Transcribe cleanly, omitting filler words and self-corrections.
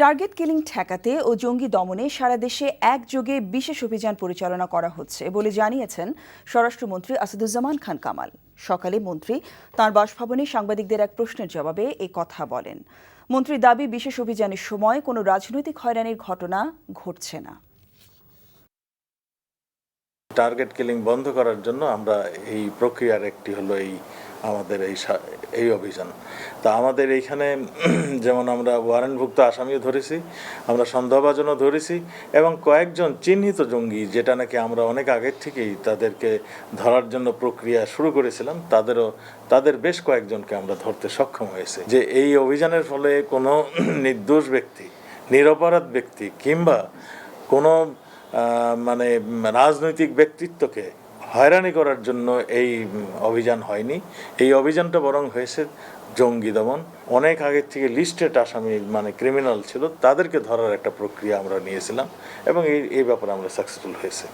Target killing ঠেকাতে ও জঙ্গি দমনে সারা দেশে একযোগে বিশেষ অভিযান পরিচালনা করা হচ্ছে বলে জানিয়েছেন স্বরাষ্ট্রমন্ত্রী আসাদুজ্জামান খান কামাল। সকালে মন্ত্রী তাঁর বাসভবনে সাংবাদিকদের এক প্রশ্নের জবাবে এ কথা বলেন। মন্ত্রীর দাবি, বিশেষ অভিযানের সময় কোনো রাজনৈতিক হয়রানির ঘটনা ঘটছে না। টার্গেট কিলিং বন্ধ করার জন্য আমরা এই প্রক্রিয়ার একটি হলো আমাদের এই অভিযান। তা আমাদের এইখানে যেমন আমরা ওয়ারেন্টভুক্ত আসামিও ধরেছি, আমরা সন্দেহভাজনও ধরেছি এবং কয়েকজন চিহ্নিত জঙ্গি, যেটা নাকি আমরা অনেক আগের থেকেই তাদেরকে ধরার জন্য প্রক্রিয়া শুরু করেছিলাম, তাদের বেশ কয়েকজনকে আমরা ধরতে সক্ষম হয়েছে। যে এই অভিযানের ফলে কোনো নির্দোষ ব্যক্তি, নিরপরাধ ব্যক্তি কিংবা কোনো রাজনৈতিক ব্যক্তিত্বকে হয়রানি করার জন্য এই অভিযান হয়নি। এই অভিযানটা বরং হয়েছে জঙ্গি দমন। অনেক আগের থেকে লিস্টেড আসামি ক্রিমিনাল ছিল, তাদেরকে ধরার একটা প্রক্রিয়া আমরা নিয়েছিলাম এবং এই ব্যাপারে আমরা সাকসেসফুল হয়েছে।